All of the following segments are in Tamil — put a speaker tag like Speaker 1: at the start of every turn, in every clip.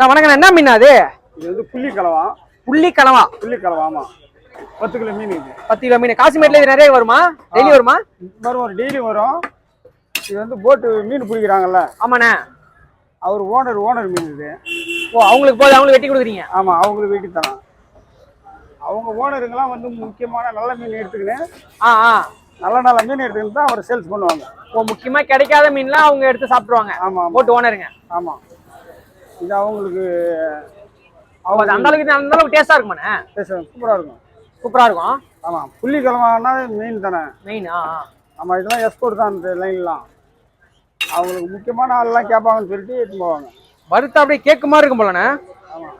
Speaker 1: நான் வணக்கம், என்ன மீன் அது?
Speaker 2: இது வந்து புள்ளி கலவா. ஆமா. 10 கிலோ மீன் இது.
Speaker 1: 10 கிலோ மீன். காசிமேட்ல இது நிறைய வருமா? டெய்லி வருமா?
Speaker 2: வரும், டெய்லி வரும். இது வந்து போட்டு மீன் பிடிக்கிறாங்கல்ல.
Speaker 1: ஆமாண்ணே.
Speaker 2: அவர் ஓனர் மீன் இது.
Speaker 1: ஓ, அவங்களுக்கு போது அவங்களுக்கு வெட்டி கொடுக்குறீங்க?
Speaker 2: ஆமா, அவங்களுக்கு வெட்டி தரேன். அவங்க ஓனருங்கெல்லாம் வந்து முக்கியமான நல்ல மீன் எடுத்துக்கின்னு நல்ல மீன் எடுத்துக்கிட்டு தான் அவர் சேல்ஸ் பண்ணுவாங்க.
Speaker 1: ஓ, முக்கியமா கிடைக்காத மீன்லாம் அவங்க எடுத்து சாப்பிடுவாங்க.
Speaker 2: ஆமா,
Speaker 1: போட்டு ஓனருங்க.
Speaker 2: ஆமா. இது அவங்களுக்கு
Speaker 1: அந்த அளவுக்கு டேஸ்டா இருக்குமாண்ணே?
Speaker 2: சூப்பரா இருக்கும்.
Speaker 1: ஆமா,
Speaker 2: புள்ளி கிழமானா மீன் தானே
Speaker 1: மெயின்.
Speaker 2: ஆமா, இதெல்லாம் எக்ஸ்போர்ட் தான். இந்த லைன்லாம் அவங்களுக்கு முக்கியமான ஆள்லாம் கேட்பாங்கன்னு சொல்லிட்டு எடுத்துன்னு போவாங்க.
Speaker 1: வறுத்தா அப்படியே கேக்கு மாதிரி இருக்கும் போலண்ணே.
Speaker 2: ஆமா.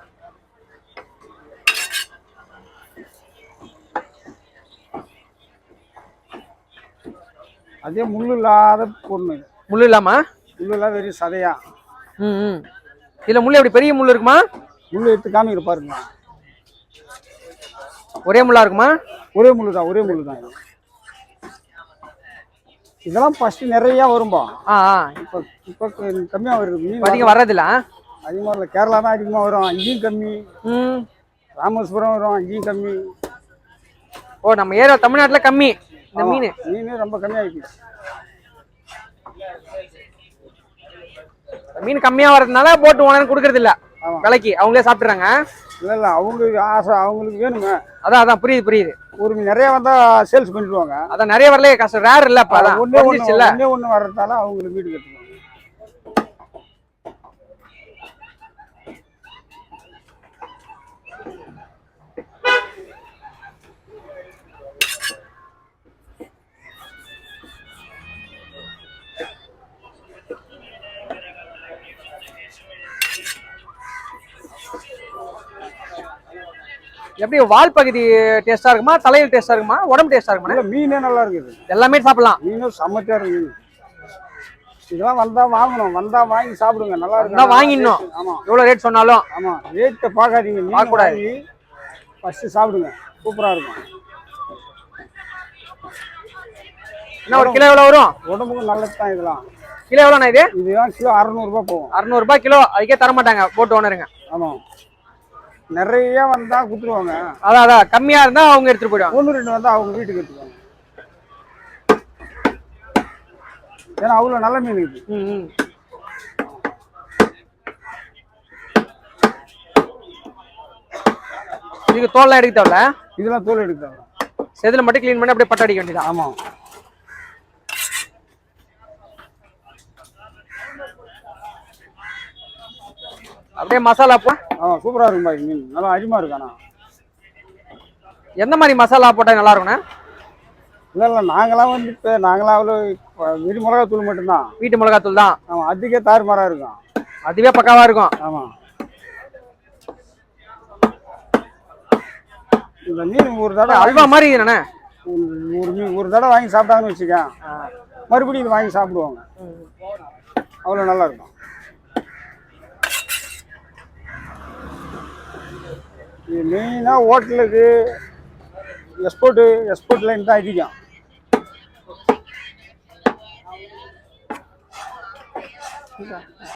Speaker 2: அதே முள்ளு இல்லாத பொண்ணு.
Speaker 1: முள்ளு இல்லாம?
Speaker 2: முள்ளு இல்லாத வெறும் சதையா.
Speaker 1: இதுல முள்ளு எப்படி பெரிய முள்ளு இருக்குமா?
Speaker 2: முள்ளு எடுத்து காமிக்கிற பாருங்க.
Speaker 1: ஒரே முள்ளா இருக்குமா?
Speaker 2: ஒரே முள்ளு தான். இதெல்லாம் ஃபர்ஸ்ட் நிறைய வரும்பா. இப்போ கம்மியா வருது. மீன்
Speaker 1: அதிகம் வர்றதில்ல.
Speaker 2: அதிகமாக இல்லை. கேரளா தான் அதிகமாக வரும். அங்கேயும் கம்மி. ராமேஸ்வரம் வரும், அங்கேயும் கம்மி.
Speaker 1: ஓ, நம்ம ஏரியா தமிழ்நாட்டுல கம்மி இந்த
Speaker 2: மீன் ரொம்ப கம்மியாகிடுச்சு.
Speaker 1: மீன் கம்மியா வர்றதுனால போட்டு ஓனர் கொடுக்கறது இல்ல விலைக்கு, அவங்களே சாப்பிடுறாங்க.
Speaker 2: இல்ல அவங்களுக்கு ஆசை, அவங்களுக்கு வேணுங்க.
Speaker 1: அதான் புரியுது.
Speaker 2: ஒரு மீன் நிறைய வந்தா சேல்ஸ் பண்ணிடுவாங்க.
Speaker 1: அதான் நிறைய வரல கஷ்டம், ரேர் இல்ல.
Speaker 2: ஒன்னே ஒண்ணு வர்றதால அவங்களுக்கு வீடு கட்டுவாங்க.
Speaker 1: எப்படி வால் பகுதி டேஸ்டா இருக்குமா, தலையில் டேஸ்டா இருக்குமா, உடம்பு டேஸ்டா இருக்குமா?
Speaker 2: மீனே நல்லா இருக்குது.
Speaker 1: எல்லாமே சாப்பிடலாம்.
Speaker 2: மீனும் செம்மத்தியா இருக்கு. இதெல்லாம் வந்தா வாங்கணும், வந்தா வாங்கி சாப்பிடுங்க. நல்லா இருக்கு.
Speaker 1: வாங்கிடணும்.
Speaker 2: ஆமா,
Speaker 1: எவ்வளவு ரேட் சொன்னாலும்.
Speaker 2: ஆமா, ரேட்டை பார்க்காதீங்க, மீன் கூடாது. ஃபர்ஸ்ட் சாப்பிடுங்க, சூப்பரா இருக்கும்.
Speaker 1: என்ன ஒரு கிலோ எவ்வளவு வரும்?
Speaker 2: உடம்புக்கு நல்லது தான். இதெல்லாம்
Speaker 1: கிலோ எவ்வளோண்ணா?
Speaker 2: இதுதான் கிலோ 600 ரூபாய் போகும்.
Speaker 1: 600 ரூபாய் கிலோ. அதுக்கே தர மாட்டாங்க போட்டு ஓனருங்க.
Speaker 2: ஆமா, நிறைய வந்தா குத்துருவாங்க.
Speaker 1: அதான் கம்மியா இருந்தா அவங்க எடுத்துட்டு போயிடுவாங்க.
Speaker 2: 1-2 வந்தா அவங்க வீட்டுக்கு எடுத்துக்குவாங்க. ஏன்னா அவ்வளவு நல்ல மீன் இது.
Speaker 1: இதுக்கு தோல்லாம் எடுக்க தேவையில்ல.
Speaker 2: இதெல்லாம் தோல் எடுக்க தேவை.
Speaker 1: செதில மட்டும் கிளீன் பண்ணி அப்படியே பட்ட அடிக்க வேண்டியது.
Speaker 2: ஆமா.
Speaker 1: அப்படியே மசாலா போ.
Speaker 2: சூப்பரா இருக்கும் பாய். மீன் நல்லா அருமையா இருக்கு. ஆனா
Speaker 1: எந்த மாதிரி மசாலா போட்டா நல்லா இருக்கும்னா?
Speaker 2: இல்ல நாங்களாம் வந்து இப்ப நாங்களாம் அவ்வளவு வீட்டு மிளகாத்தூள் மட்டும்தான்.
Speaker 1: வீட்டு மிளகாத்தூள் தான்.
Speaker 2: ஆமா, அதுக்கே தாறுமாறா இருக்கும்.
Speaker 1: அதுவே பக்காவா இருக்கும்.
Speaker 2: ஆமா. இந்த மீன் ஒரு தடவை
Speaker 1: அல்வா மாதிரி என்னண்ணே,
Speaker 2: ஒரு தடவை வாங்கி சாப்பிட்டாங்கன்னு வச்சுக்க, மறுபடியும் இது வாங்கி சாப்பிடுவாங்க. அவ்வளோ நல்லா இருக்கும். இது மெயினாக ஹோட்டலுக்கு எக்ஸ்போர்ட் லைன் தான் அதிகம்.